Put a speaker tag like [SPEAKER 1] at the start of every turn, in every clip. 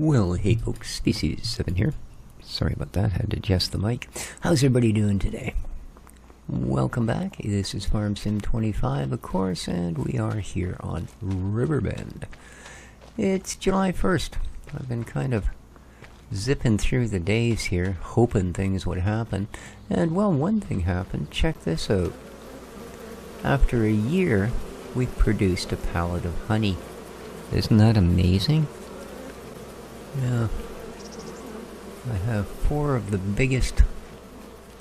[SPEAKER 1] Well, hey folks, Species7 here. Sorry about that, had to adjust the mic. How's everybody doing today? Welcome back. This is Farm Sim 25, of course, and we are here on Riverbend. It's July 1st. I've been kind of zipping through the days here, hoping things would happen. And, well, one thing happened. Check this out. After a year, we've produced a pallet of honey. Isn't that amazing? Yeah. I have 4 of the biggest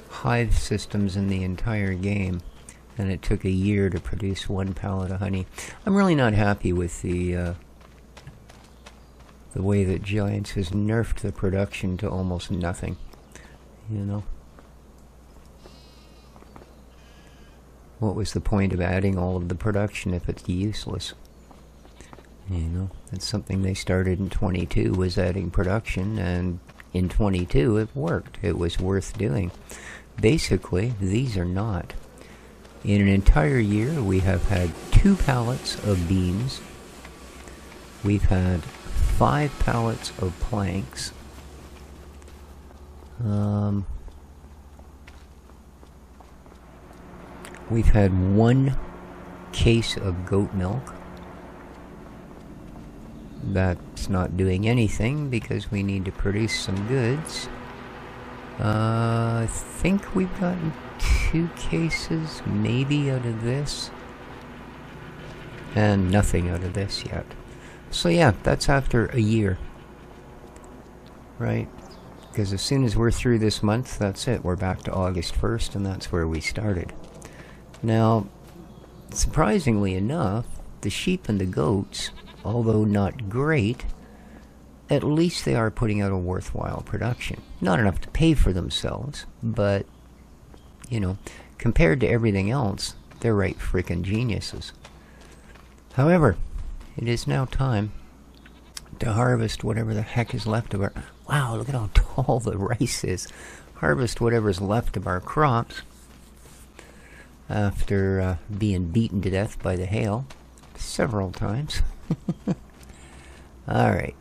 [SPEAKER 1] hive systems in the entire game, and it took a year to produce 1 pallet of honey. I'm really not happy with the way that Giants has nerfed the production to almost nothing, you know. What was the point of adding all of the production if it's useless? You know, that's something they started in 22, was adding production, and in 22 it worked. It was worth doing. Basically, these are not. In an entire year, we have had 2 pallets of beans. We've had 5 pallets of planks. We've had 1 case of goat milk. That's not doing anything because we need to produce some goods. I think we've gotten 2 cases maybe out of this, and nothing out of this yet. So yeah, that's after a year, right? Because as soon as we're through this month, that's it. We're back to August 1st, and that's where we started. Now, surprisingly enough, the sheep and the goats, although not great, at least they are putting out a worthwhile production. Not enough to pay for themselves, but, you know, compared to everything else, they're right frickin' geniuses. However, it is now time to harvest whatever the heck is left of our... Wow, look at how tall the rice is. Harvest whatever's left of our crops after being beaten to death by the hail several times. Alright.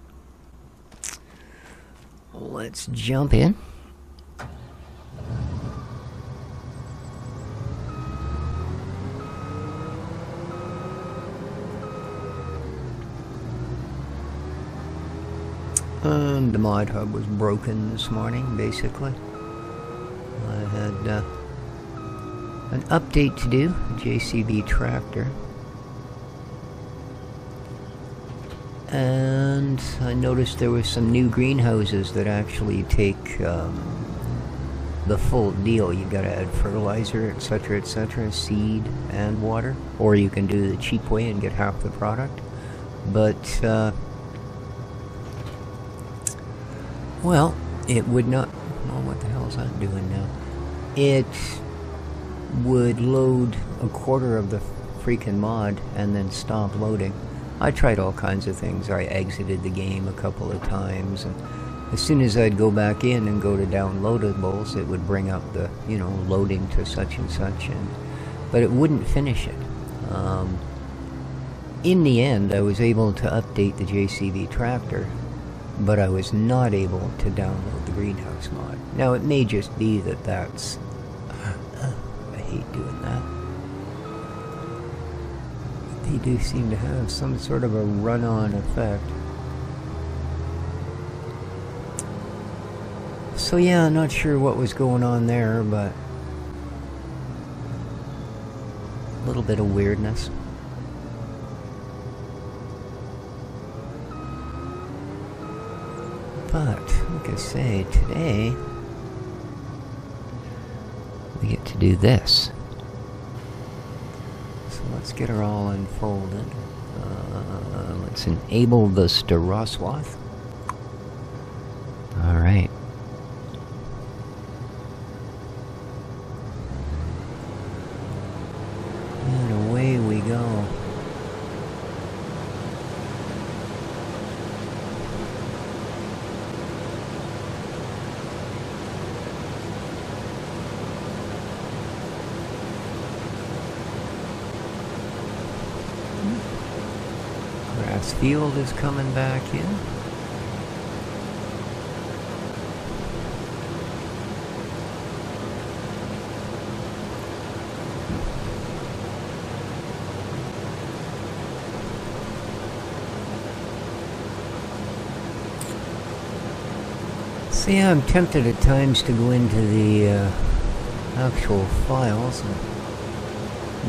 [SPEAKER 1] Let's jump in. And the mod hub was broken this morning, basically. I had an update to do, JCB tractor. And I noticed there were some new greenhouses that actually take the full deal. You gotta add fertilizer, etc., seed and water, or you can do the cheap way and get half the product. But well, it would not... Well, what the hell is that doing now? It would load a quarter of the freaking mod and then stop loading. I tried all kinds of things. I exited the game a couple of times, and as soon as I'd go back in and go to downloadables, it would bring up the, you know, loading to such and such, but it wouldn't finish it. In the end, I was able to update the JCB tractor, but I was not able to download the greenhouse mod. Now, it may just be that that's... I hate doing that. They do seem to have some sort of a run-on effect. So yeah, I'm not sure what was going on there, but a little bit of weirdness. But, like I say, today we get to do this. So let's get her all unfolded. Let's enable the Staroswath. Alright. And away we go. Grass field is coming back in. So yeah, I'm tempted at times to go into the actual files and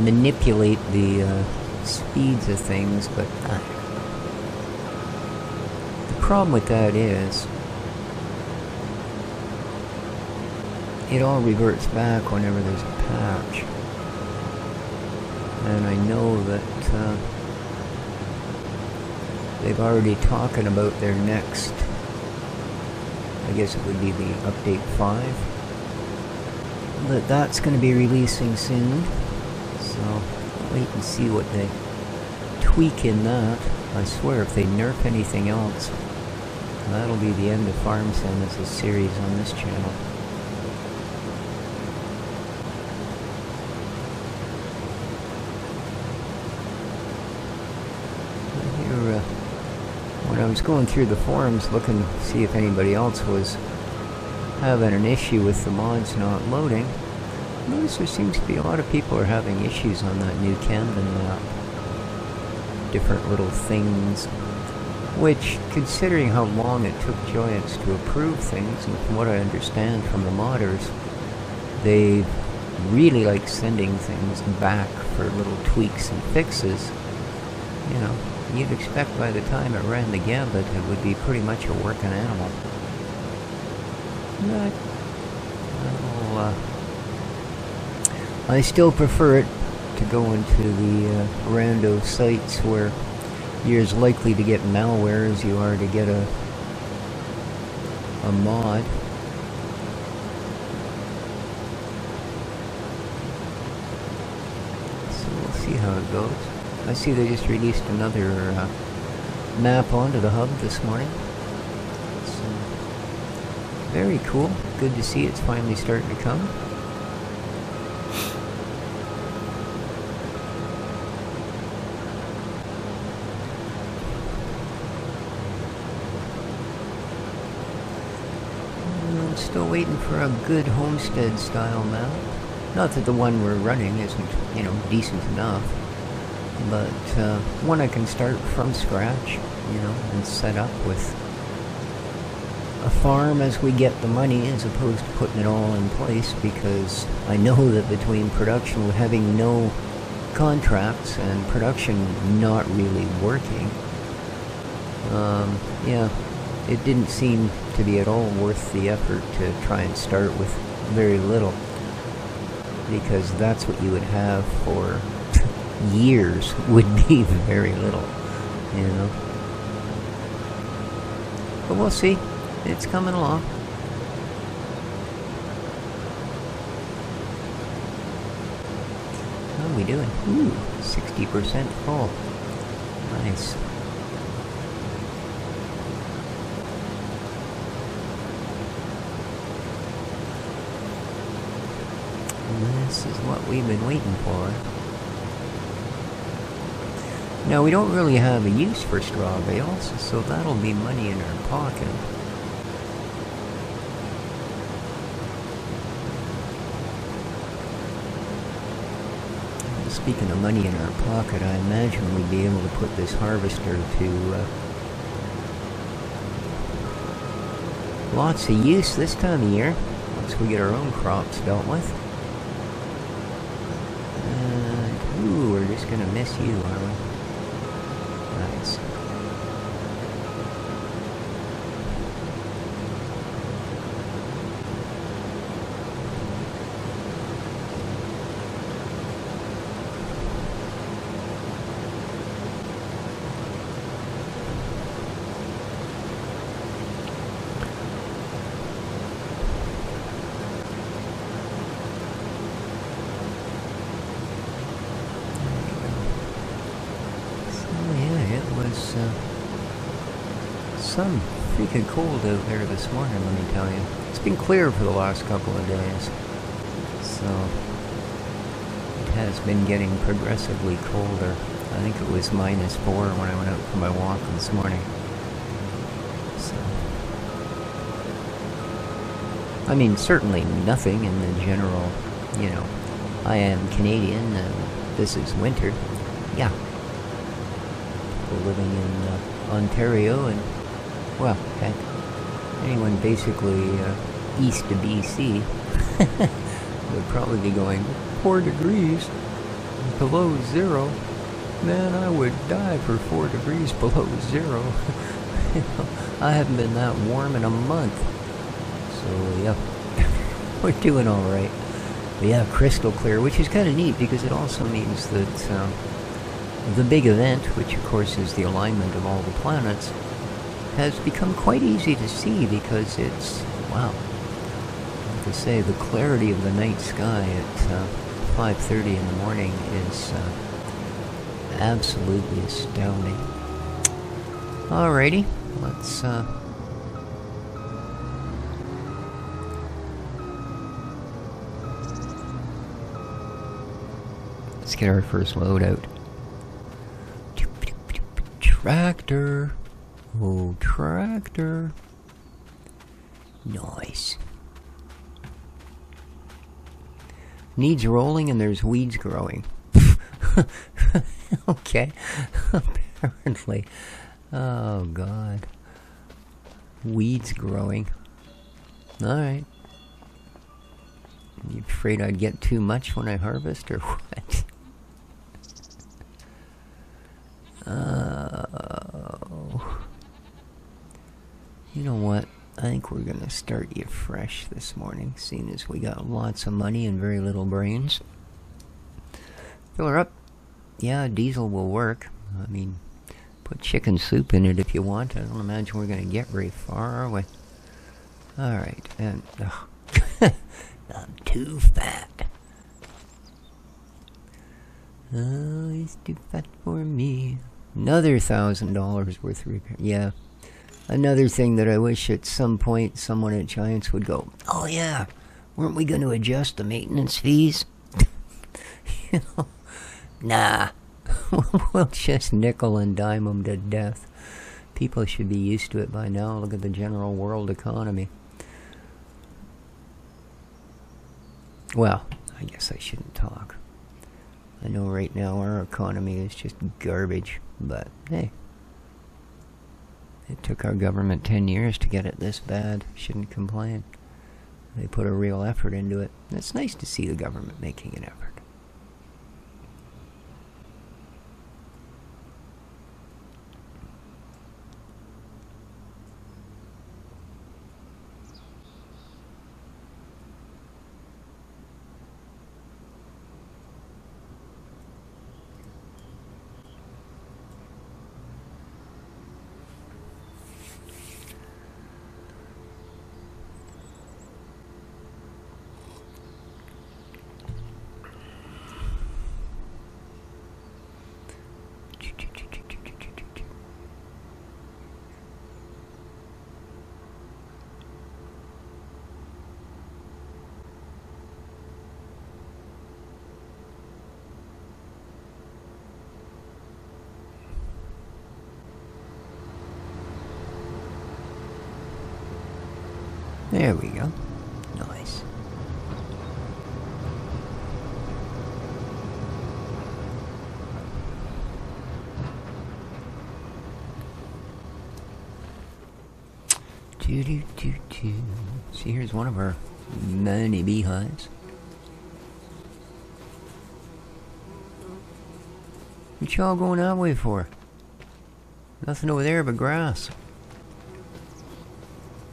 [SPEAKER 1] manipulate the speeds of things, but the problem with that is it all reverts back whenever there's a patch. And I know that they've already talking about their next, I guess it would be the update 5, that's going to be releasing soon. So I'll wait and see what they tweak in that. I swear if they nerf anything else, that'll be the end of Farm Sim as a series on this channel. When I was going through the forums looking to see if anybody else was having an issue with the mods not loading, I noticed there seems to be a lot of people are having issues on that new Camden map. Different little things, which, considering how long it took Giants to approve things, and from what I understand from the modders, they really like sending things back for little tweaks and fixes. You know, you'd expect by the time it ran the gambit it would be pretty much a working animal. But I still prefer it to go into the rando sites where you're as likely to get malware as you are to get a mod. So we'll see how it goes. I see they just released another map onto the hub this morning. So, very cool. Good to see it's finally starting to come. I'm still waiting for a good homestead style map. Not that the one we're running isn't, you know, decent enough. But one I can start from scratch, you know, and set up with a farm as we get the money, as opposed to putting it all in place, because I know that between production having no contracts and production not really working, yeah, it didn't seem to be at all worth the effort to try and start with very little, because that's what you would have for years, would be very little, you know. But we'll see. It's coming along. How are we doing? Ooh, 60% full. Nice. And this is what we've been waiting for. Now, we don't really have a use for straw bales, so that'll be money in our pocket. Speaking of money in our pocket, I imagine we'd be able to put this harvester to lots of use this time of year, once we get our own crops dealt with. And, ooh, we're just gonna miss you, are we? Nice. Some freaking cold out there this morning, let me tell you. It's been clear for the last couple of days, so it has been getting progressively colder. I think it was -4 when I went out for my walk this morning. So, I mean, certainly nothing in the general, you know, I am Canadian and this is winter. Yeah. People living in Ontario and, well, heck, anyone basically east of BC would probably be going 4 degrees below zero. Man, I would die for 4 degrees below zero. I haven't been that warm in a month. So, yeah, we're doing all right. But yeah, crystal clear, which is kind of neat because it also means that the big event, which of course is the alignment of all the planets, has become quite easy to see because it's, wow, like I say, the clarity of the night sky at 5:30 in the morning is absolutely astounding. Alrighty, let's get our first load out. Tractor. Oh, tractor. Nice. Needs rolling and there's weeds growing. Okay. Apparently. Oh, God. Weeds growing. Alright. You afraid I'd get too much when I harvest, or what? You know what? I think we're gonna start you fresh this morning, seeing as we got lots of money and very little brains. Fill her up. Yeah, diesel will work. I mean, put chicken soup in it if you want. I don't imagine we're gonna get very far, are we? Alright, and... I'm too fat. Oh, he's too fat for me. Another $1,000 worth of repair. Yeah. Another thing that I wish at some point someone at Giants would go, oh yeah, weren't we going to adjust the maintenance fees? You know, nah. We'll just nickel and dime them to death. People should be used to it by now. Look at the general world economy. Well, I guess I shouldn't talk. I know right now our economy is just garbage, but hey. It took our government 10 years to get it this bad. Shouldn't complain. They put a real effort into it. It's nice to see the government making an effort. There we go. Nice. Do. See, here's one of our many beehives. What y'all going that way for? Nothing over there but grass.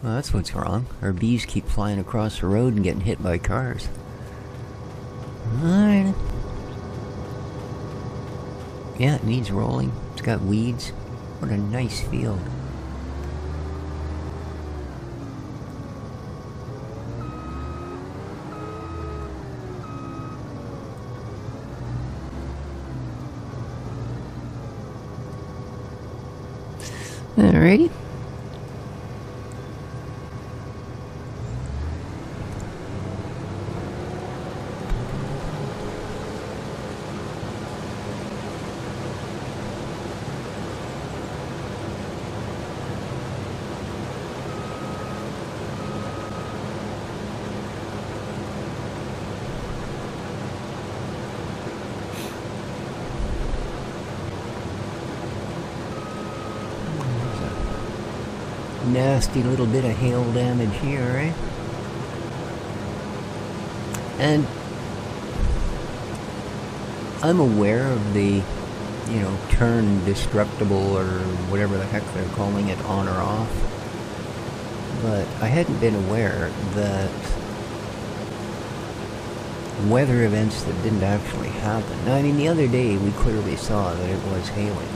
[SPEAKER 1] Well, that's what's wrong. Our bees keep flying across the road and getting hit by cars. Alright. Yeah, it needs rolling. It's got weeds. What a nice field. Alrighty. nasty little bit of hail damage here, right? And I'm aware of the, turn destructible or whatever the heck they're calling it, on or off. But I hadn't been aware that weather events that didn't actually happen. Now, I mean, the other day we clearly saw that it was hailing,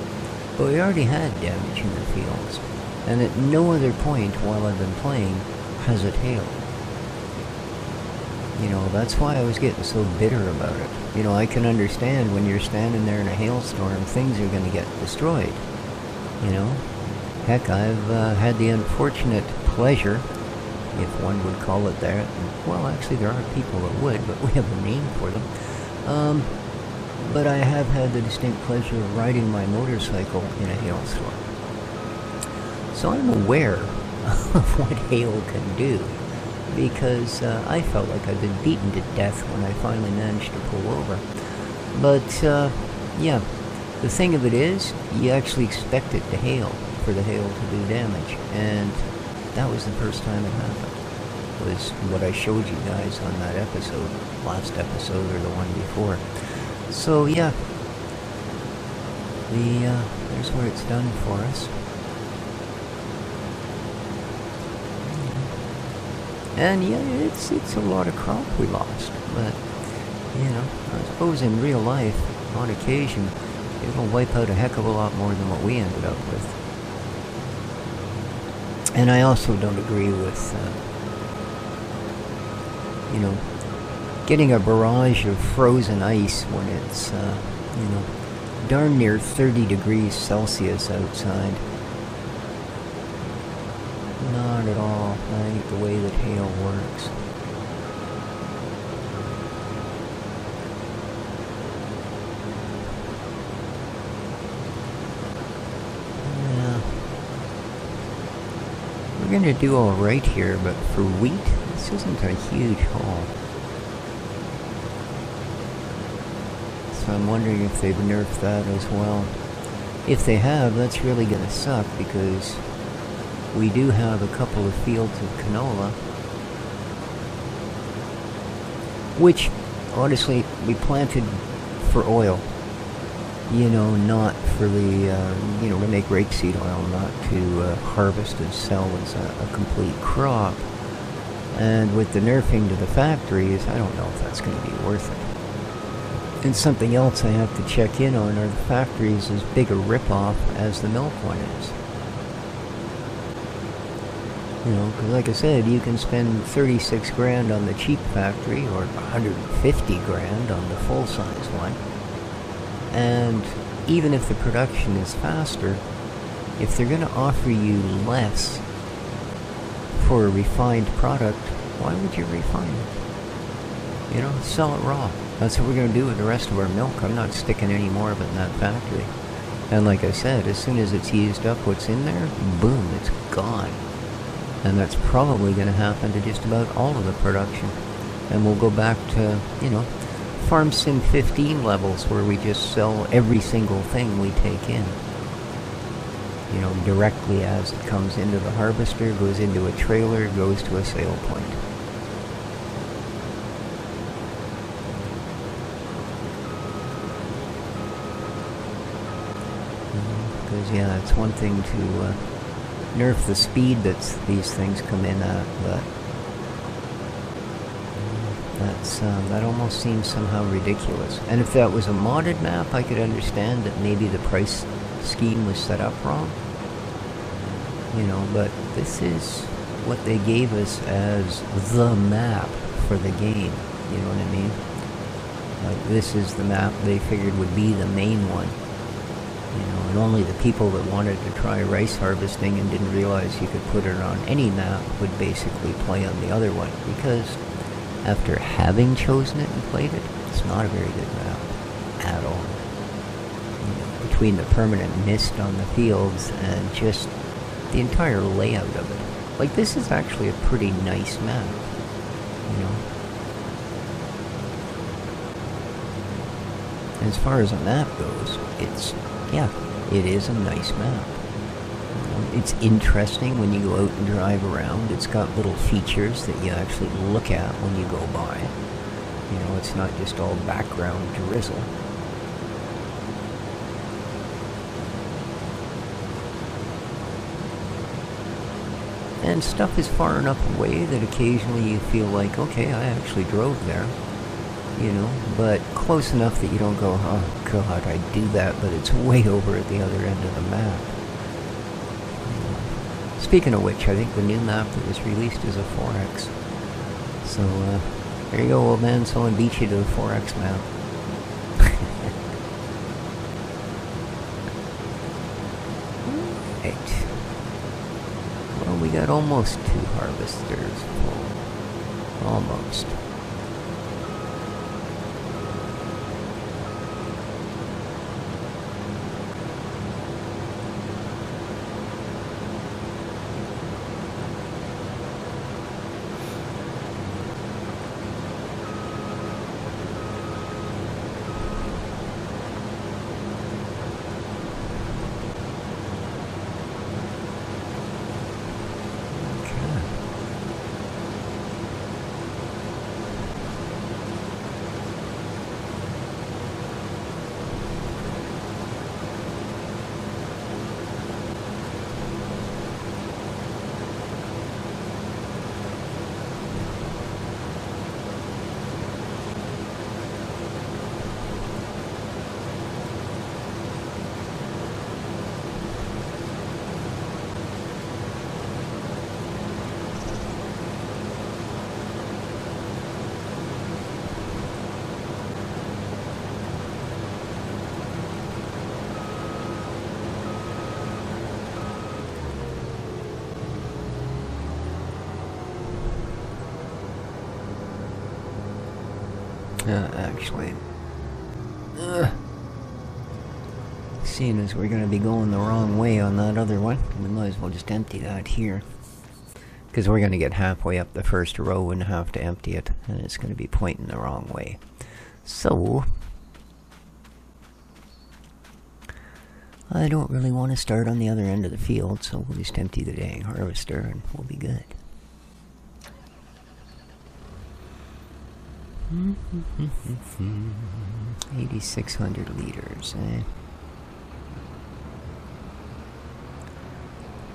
[SPEAKER 1] but we already had damage in the fields, and at no other point while I've been playing has it hailed. That's why I was getting so bitter about it. I can understand when you're standing there in a hailstorm, things are going to get destroyed. Heck, I've had the unfortunate pleasure, if one would call it that. Well, actually, there are people that would, but we have a name for them. But I have had the distinct pleasure of riding my motorcycle in a hailstorm. So I'm aware of what hail can do, because I felt like I'd been beaten to death when I finally managed to pull over. But, yeah, the thing of it is, you actually expect it to hail for the hail to do damage, and that was the first time it happened. Was what I showed you guys on that episode, last episode or the one before. So yeah, there's where it's done for us. And yeah, it's a lot of crop we lost, but I suppose in real life, on occasion, it'll wipe out a heck of a lot more than what we ended up with. And I also don't agree with getting a barrage of frozen ice when it's, darn near 30 degrees Celsius outside. Not at all. I think the way that hail works. Yeah. We're going to do all right here, but for wheat, this isn't a huge haul. So I'm wondering if they've nerfed that as well. If they have, that's really going to suck, because we do have a couple of fields of canola, which, honestly, we planted for oil. Not for the, to make rapeseed oil, not to harvest and sell as a complete crop. And with the nerfing to the factories, I don't know if that's going to be worth it. And something else I have to check in on, are the factories as big a ripoff as the milk one is? Because like I said, you can spend 36 grand on the cheap factory, or 150 grand on the full-size one. And even if the production is faster, if they're going to offer you less for a refined product, why would you refine it? Sell it raw. That's what we're going to do with the rest of our milk. I'm not sticking any more of it in that factory. And like I said, as soon as it's used up what's in there, boom, it's gone. And that's probably going to happen to just about all of the production. And we'll go back to, Farm Sim 15 levels, where we just sell every single thing we take in. Directly as it comes into the harvester, goes into a trailer, goes to a sale point. Because, yeah, it's one thing to nerf the speed that these things come in at, but that almost seems somehow ridiculous. And if that was a modded map, I could understand that maybe the price scheme was set up wrong. But this is what they gave us as the map for the game. You know what I mean? Like, this is the map they figured would be the main one. And only the people that wanted to try rice harvesting and didn't realize you could put it on any map would basically play on the other one, because after having chosen it and played it, it's not a very good map at all. Between the permanent mist on the fields and just the entire layout of it. Like, this is actually a pretty nice map, As far as a map goes, it is a nice map. It's interesting when you go out and drive around. It's got little features that you actually look at when you go by. You know, it's not just all background drizzle. And stuff is far enough away that occasionally you feel like, okay, I actually drove there. You know, but close enough that you don't go, oh god, I do that, but it's way over at the other end of the map. Speaking of which, I think the new map that was released is a 4X. So, there you go, old man, someone beat you to the 4X map. Right. Well, we got almost 2 harvesters full. Almost. Actually, seeing as we're going to be going the wrong way on that other one, we might as well just empty that here. Because we're going to get halfway up the first row and have to empty it, and it's going to be pointing the wrong way. So, I don't really want to start on the other end of the field, so we'll just empty the dang harvester and we'll be good. 8,600 liters, eh?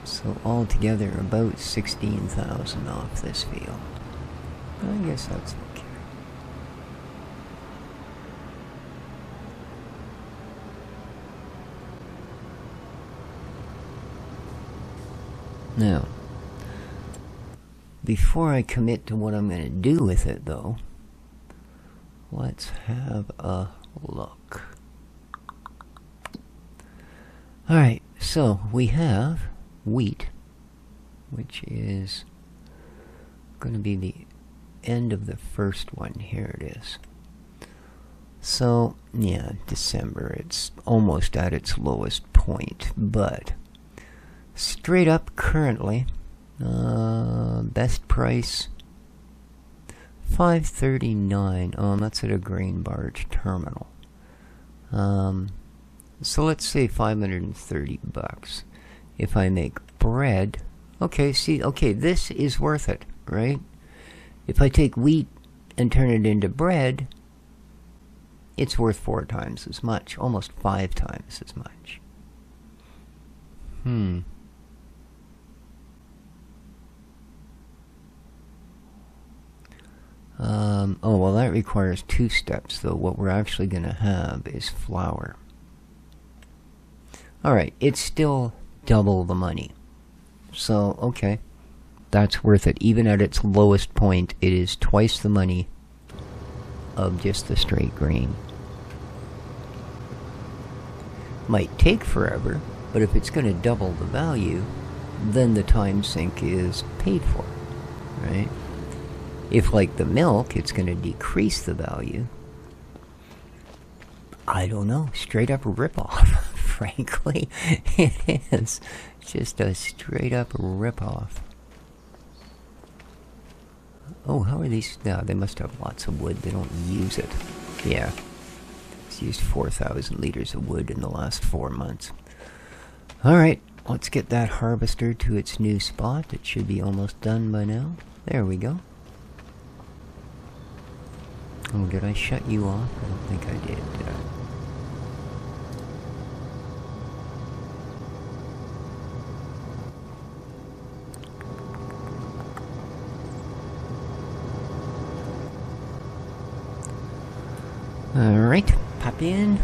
[SPEAKER 1] So altogether about 16,000 off this field. I guess that's okay. Now, before I commit to what I'm going to do with it though, let's have a look. Alright, so we have wheat, which is going to be the end of the first one. Here it is. So, yeah, December, it's almost at its lowest point, but straight up currently, best price $5.39. That's at a grain barge terminal. So let's say 530 bucks. If I make bread, okay, see, okay, this is worth it, right? If I take wheat and turn it into bread, it's worth 4 times as much, almost 5 times as much. Oh, well, that requires 2 steps, though. What we're actually going to have is flour. Alright, it's still double the money. So, okay, that's worth it. Even at its lowest point, it is twice the money of just the straight grain. Might take forever, but if it's going to double the value, then the time sink is paid for, right? If, like the milk, it's going to decrease the value, I don't know, straight up rip-off, frankly. It is just a straight up rip-off. Oh, how are these? No, they must have lots of wood. They don't use it. Yeah. It's used 4,000 liters of wood in the last 4 months. Alright, Let's get that harvester to its new spot. It should be almost done by now. There we go. Oh, did I shut you off? I don't think I did I? Alright, pop in.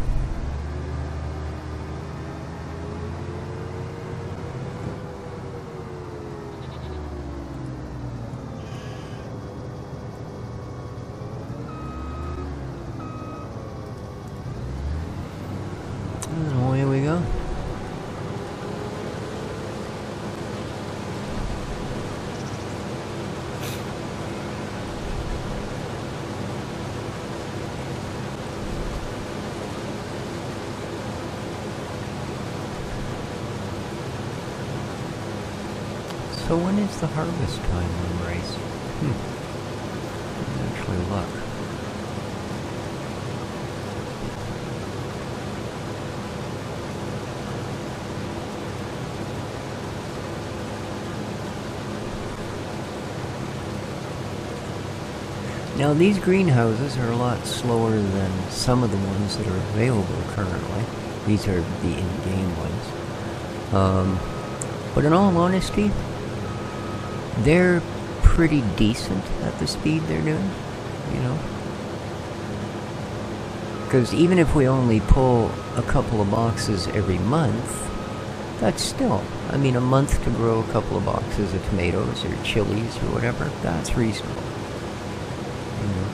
[SPEAKER 1] And away we go. So when is the harvest time on rice? Didn't actually look. Now these greenhouses are a lot slower than some of the ones that are available currently. These are the in-game ones. But in all honesty, they're pretty decent at the speed they're doing, you know. Because even if we only pull a couple of boxes every month, that's still, I mean, a month to grow a couple of boxes of tomatoes or chilies or whatever, that's reasonable. You know,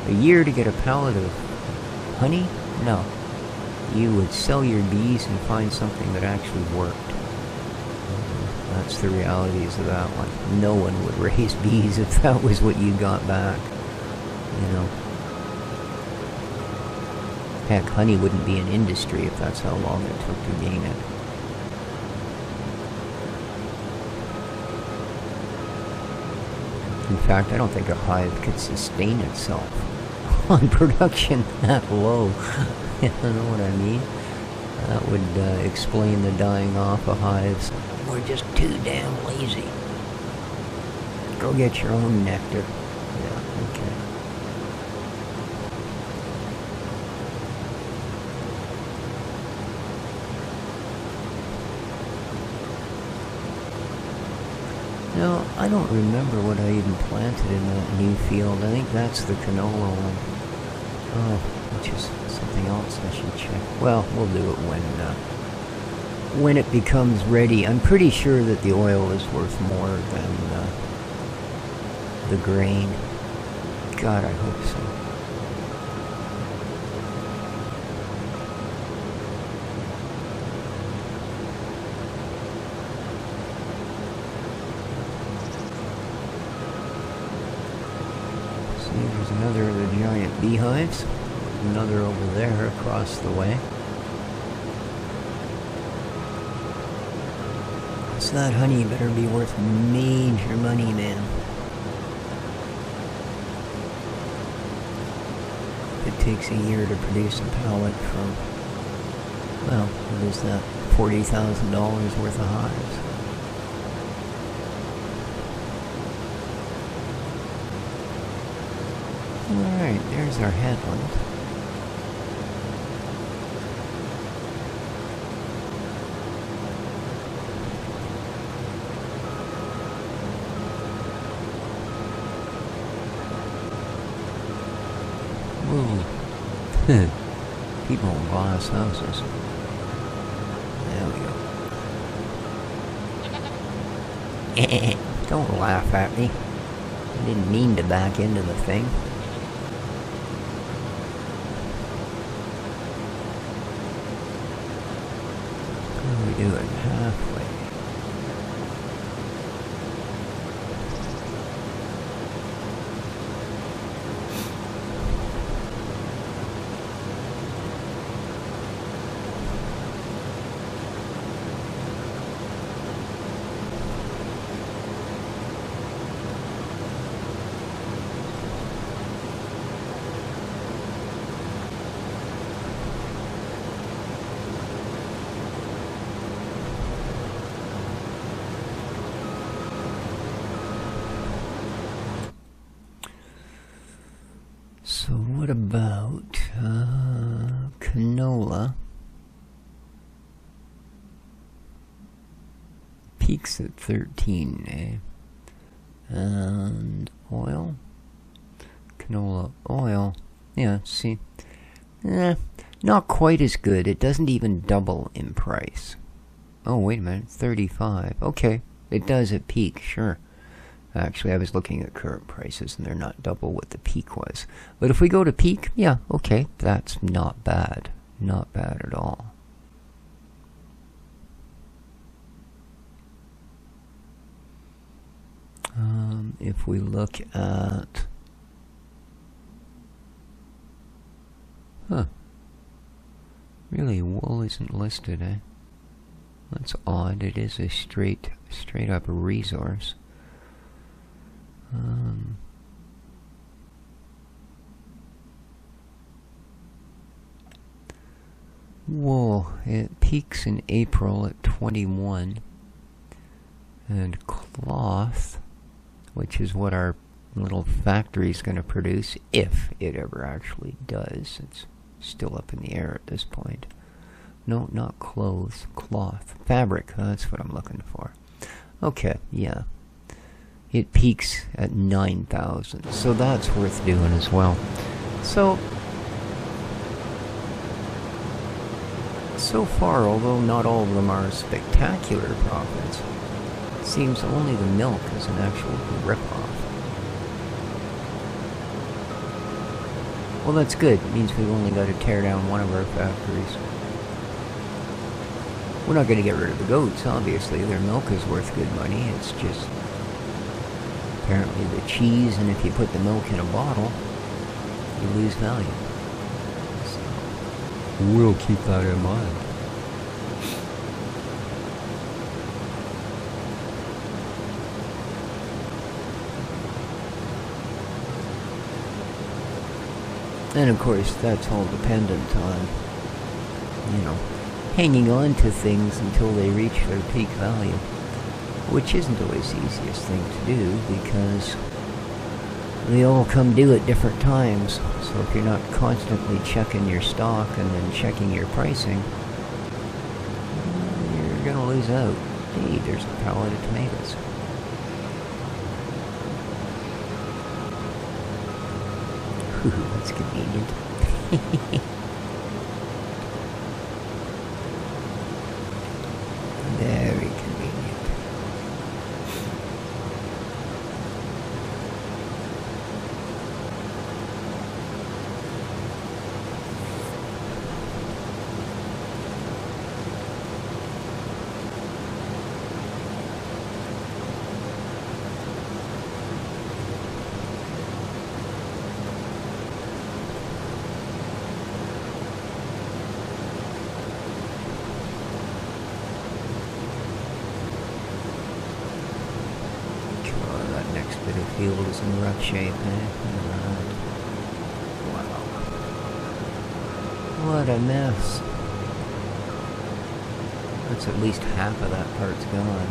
[SPEAKER 1] a year to get a pallet of honey? No. You would sell your bees and find something that actually worked. That's the realities of that one. No one would raise bees if that was what you got back. You know. Heck, honey wouldn't be an industry if that's how long it took to gain it. In fact, I don't think a hive could sustain itself on production that low. You know what I mean? That would explain the dying off of hives. We're just too damn lazy. Go get your own nectar. Yeah, okay. Now, I don't remember what I even planted in that new field. I think that's the canola one. Oh, which is something else I should check. Well, we'll do it when it becomes ready. I'm pretty sure that the oil is worth more than the grain. God, I hope so. See, there's another of the giant beehives. Another over there across the way. So that honey better be worth major money, man. It takes a year to produce a pallet from, well, what is that, $40,000 worth of hives. Alright, there's our headland. Ooh. People in glass houses. There we go. Don't laugh at me. I didn't mean to back into the thing. What are we doing? Halfway. What about canola? Peaks at 13, eh? And oil? Canola oil. Yeah, see? Not quite as good. It doesn't even double in price. Oh, wait a minute. 35. Okay. It does at peak, sure. Actually, I was looking at current prices, and they're not double what the peak was. But if we go to peak, yeah, okay. That's not bad. Not bad at all. If we look at... Really, wool isn't listed, eh? That's odd. It is a straight up resource. Wool, it peaks in April at 21. And cloth, which is what our little factory is going to produce, if it ever actually does. It's still up in the air at this point. No, not clothes, cloth. Fabric, that's what I'm looking for. Okay, yeah. It peaks at 9,000, so that's worth doing as well. So far, although not all of them are spectacular profits, it seems only the milk is an actual rip-off. Well, that's good. It means we've only got to tear down one of our factories. We're not going to get rid of the goats, obviously. Their milk is worth good money. It's just apparently the cheese, and if you put the milk in a bottle, you lose value. So we'll keep that in mind. And of course, that's all dependent on, hanging on to things until they reach their peak value, which isn't always the easiest thing to do because they all come due at different times. So if you're not constantly checking your stock and then checking your pricing, you're going to lose out. Hey, there's a pallet of tomatoes. That's convenient. Very convenient. Field is in rough shape, eh? Right. Wow. What a mess. That's at least half of that part's gone.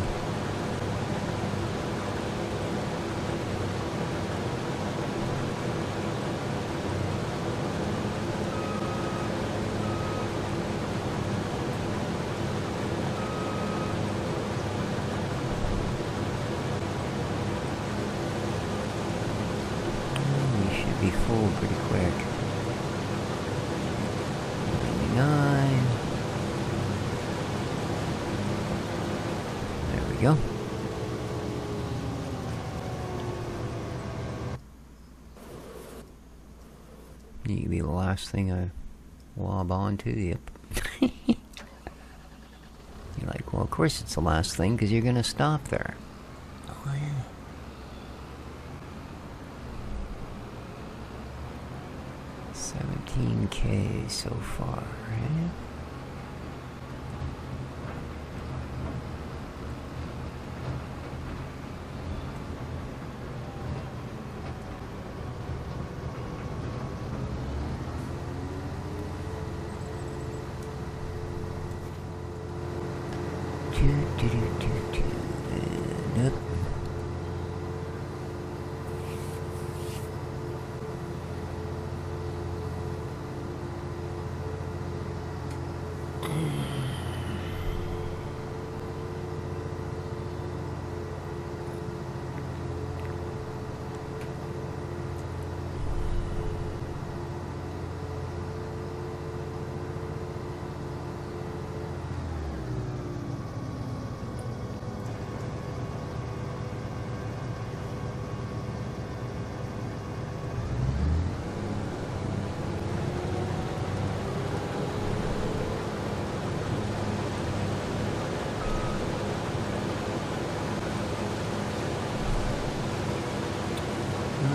[SPEAKER 1] Be full pretty quick. 99. There we go. You can be the last thing I lob onto. Yep. You're like, well, of course it's the last thing because you're going to stop there. Oh, yeah. $17K so far, right? Nope.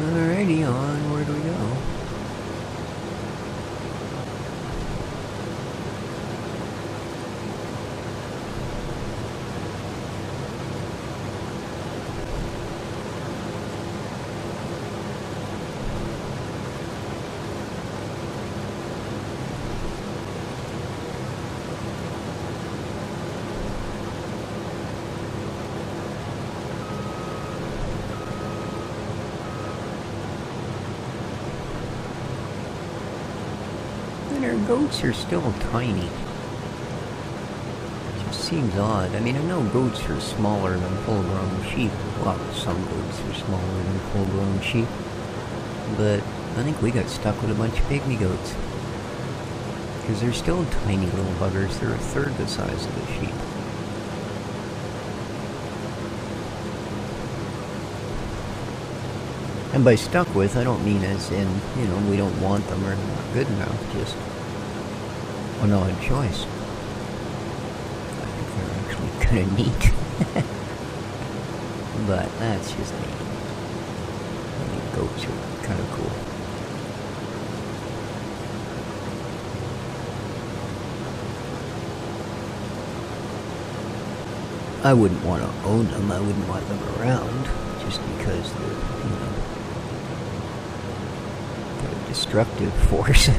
[SPEAKER 1] Alrighty, on where do we go? And our goats are still tiny. It just seems odd. I mean, I know goats are smaller than full-grown sheep. Well, some goats are smaller than full-grown sheep. But I think we got stuck with a bunch of pygmy goats. Because they're still tiny little buggers. They're a third the size of the sheep. And by stuck with, I don't mean as in, you know, we don't want them or not good enough, just an odd choice. I think they're actually kind of neat. But that's just me. I think goats are kind of cool. I wouldn't want to own them, I wouldn't want them around, just because they're, you know, destructive force,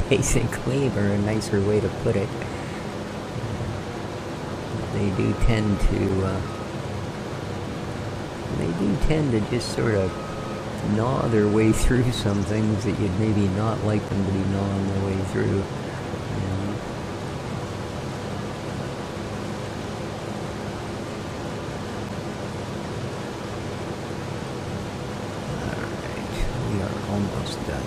[SPEAKER 1] basically, or a nicer way to put it. They do tend to just sort of gnaw their way through some things that you'd maybe not like them to be gnawing their way through. Almost done.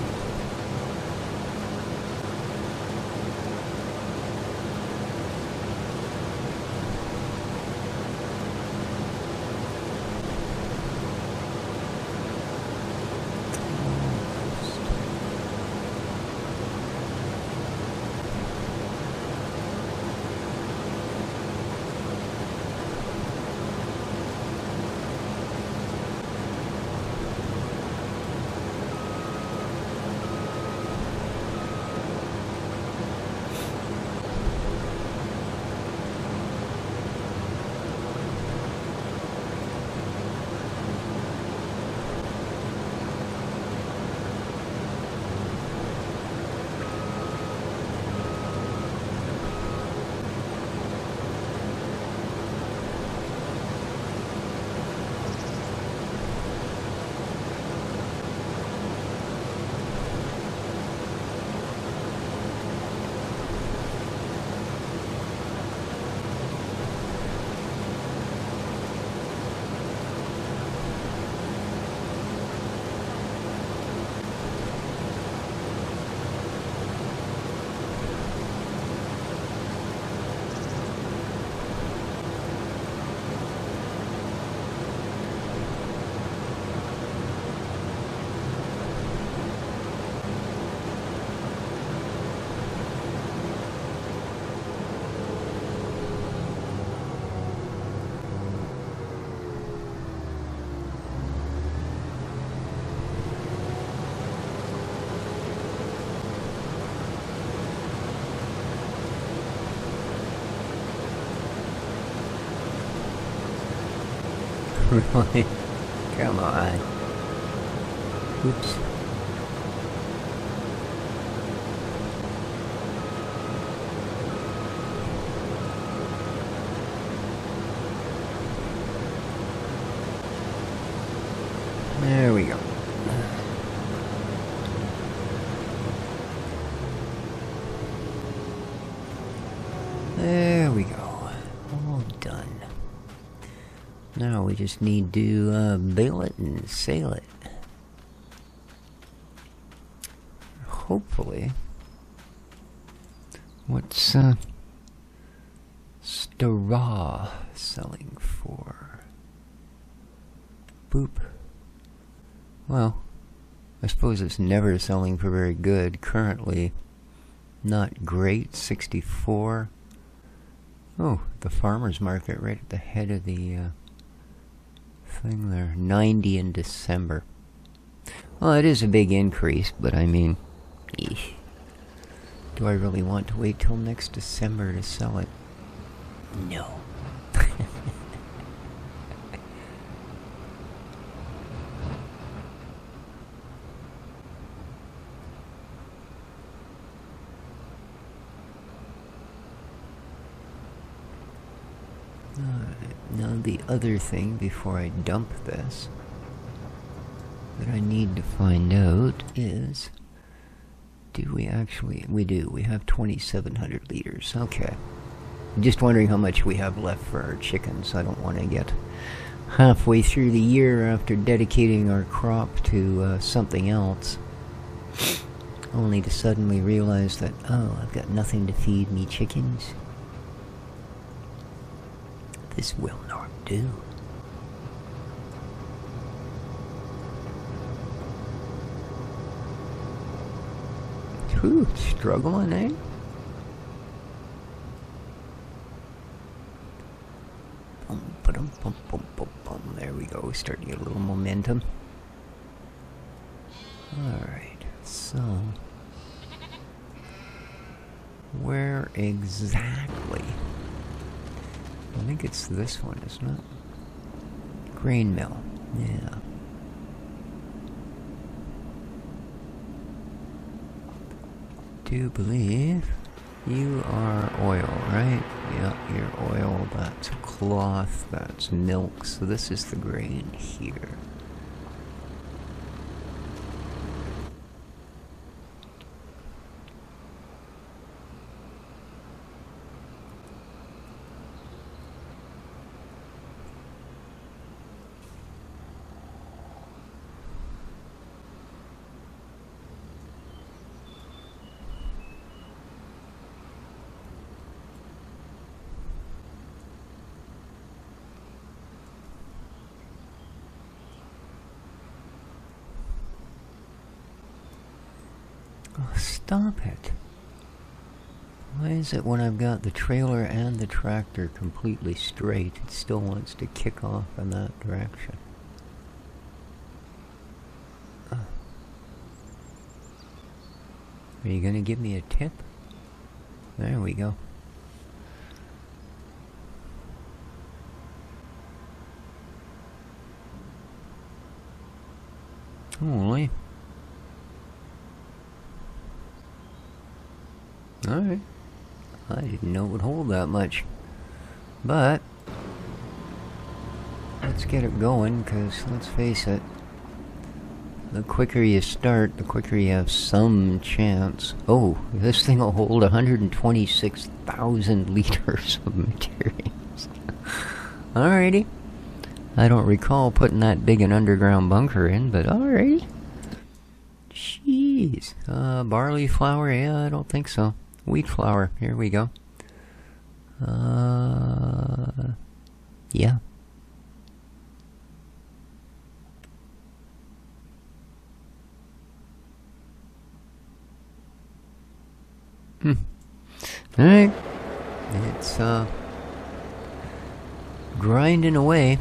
[SPEAKER 1] Really? Come on. Oops. There we go. There we go. All done. Now we just need to bale it and sail it. Hopefully. What's straw selling for? Boop. Well, I suppose it's never selling for very good. Currently, not great. 64. Oh, the farmer's market right at the head of the thing there. 90 in December. Well, it is a big increase, but I mean, eesh. Do I really want to wait till next December to sell it? No. Now the other thing before I dump this that I need to find out is, do we actually, we do, we have 2,700 liters, okay. I'm just wondering how much we have left for our chickens. I don't want to get halfway through the year after dedicating our crop to something else, only to suddenly realize that, oh, I've got nothing to feed me chickens. This will not do. Whew, struggling, eh? There we go, starting to get a little momentum. Alright, so where exactly? I think it's this one, isn't it? Grain mill, yeah. Do believe you are oil, right? Yeah, you're oil, that's cloth, that's milk, so this is the grain here. Oh, stop it. Why is it when I've got the trailer and the tractor completely straight, it still wants to kick off in that direction? Are you gonna give me a tip? There we go. Holy. Alright. I didn't know it would hold that much. But let's get it going, because let's face it, the quicker you start, the quicker you have some chance. Oh, this thing will hold 126,000 liters of materials. Alrighty. I don't recall putting that big an underground bunker in, but alrighty. Jeez. Barley flour? Yeah, I don't think so. Wheat flour. Here we go. Yeah. Alright. It's, grinding away.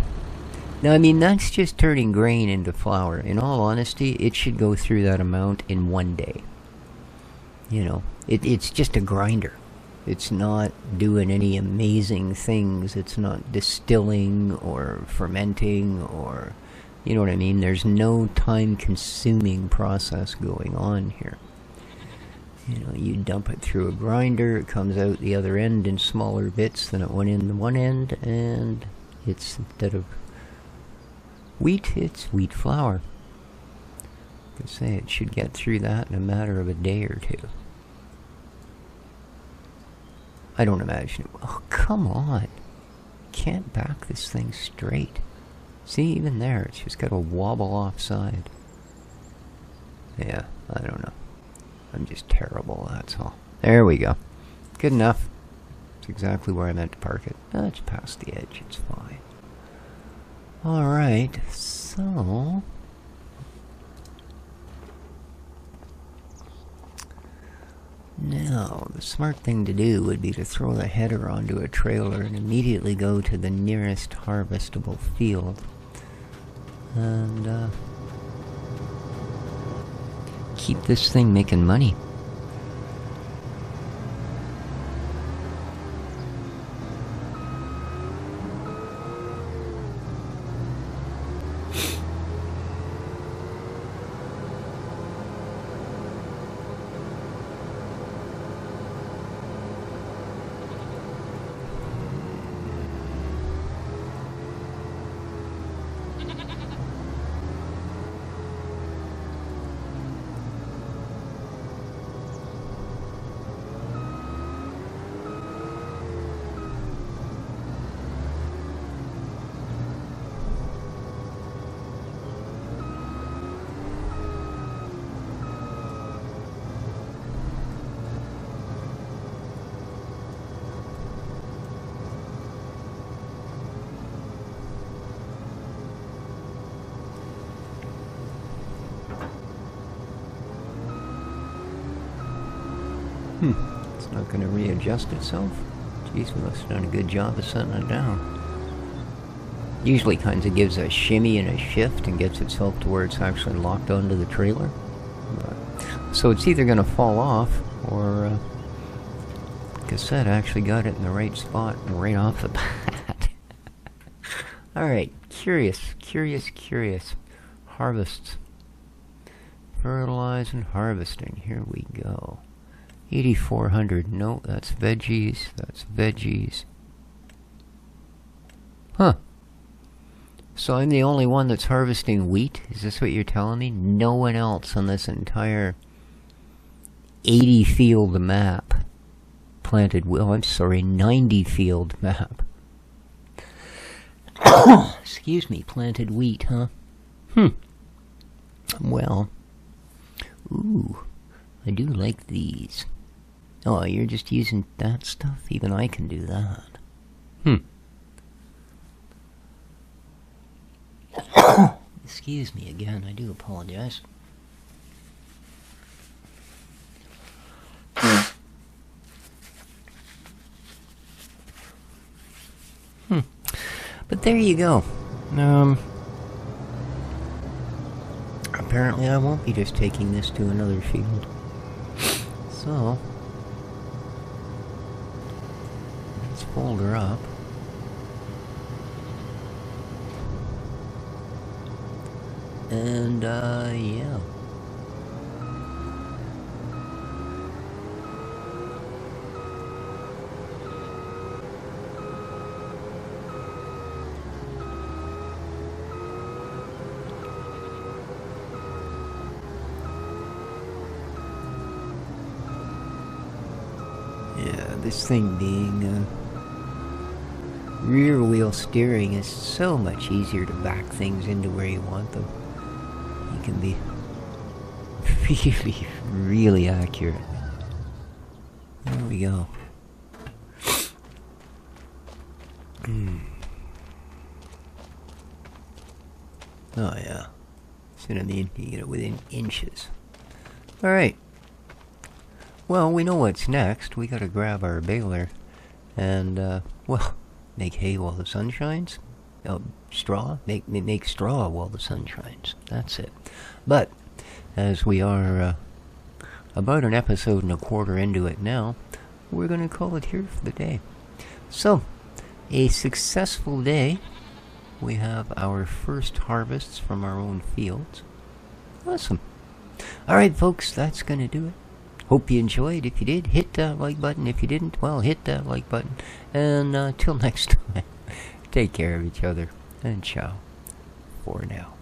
[SPEAKER 1] Now, I mean, that's just turning grain into flour. In all honesty, it should go through that amount in one day. You know, it's just a grinder. It's not doing any amazing things. It's not distilling or fermenting or, you know what I mean? There's no time-consuming process going on here. You know, you dump it through a grinder, it comes out the other end in smaller bits than it went in the one end, and it's, instead of wheat, it's wheat flour. I say it should get through that in a matter of a day or two. I don't imagine it. Oh, come on. Can't back this thing straight. See, even there, it's just got a wobble offside. Yeah, I don't know. I'm just terrible, that's all. There we go. Good enough. It's exactly where I meant to park it. It's past the edge, it's fine. Alright, so... now, the smart thing to do would be to throw the header onto a trailer and immediately go to the nearest harvestable field. And, keep this thing making money. It's not going to readjust itself? Jeez, we must have done a good job of setting it down. Usually kinds of gives a shimmy and a shift and gets itself to where it's actually locked onto the trailer. So it's either going to fall off, or cassette actually got it in the right spot right off the bat. Alright, curious. Harvests. Fertilize and harvesting. Here we go. 8,400. No, that's veggies. Huh. So I'm the only one that's harvesting wheat? Is this what you're telling me? No one else on this entire 80 field map planted, well, I'm sorry, 90 field map. Excuse me, planted wheat, huh? Well, ooh, I do like these. Oh, you're just using that stuff? Even I can do that. Excuse me again, I do apologize. But there you go. Apparently I won't be just taking this to another field. So, let's fold her up. And, yeah. Yeah, this thing being, rear wheel steering is so much easier to back things into where you want them. You can be really, really accurate. There we go. Oh yeah. See what I mean? You get it within inches. Alright. Well, we know what's next. We gotta grab our baler and, well, make hay while the sun shines. Straw? Make straw while the sun shines. That's it. But, as we are about an episode and a quarter into it now, we're gonna call it here for the day. So, a successful day. We have our first harvests from our own fields. Awesome. Alright, folks, that's gonna do it. Hope you enjoyed. If you did, hit that like button. If you didn't, well, hit that like button. And till next time, take care of each other, and ciao for now.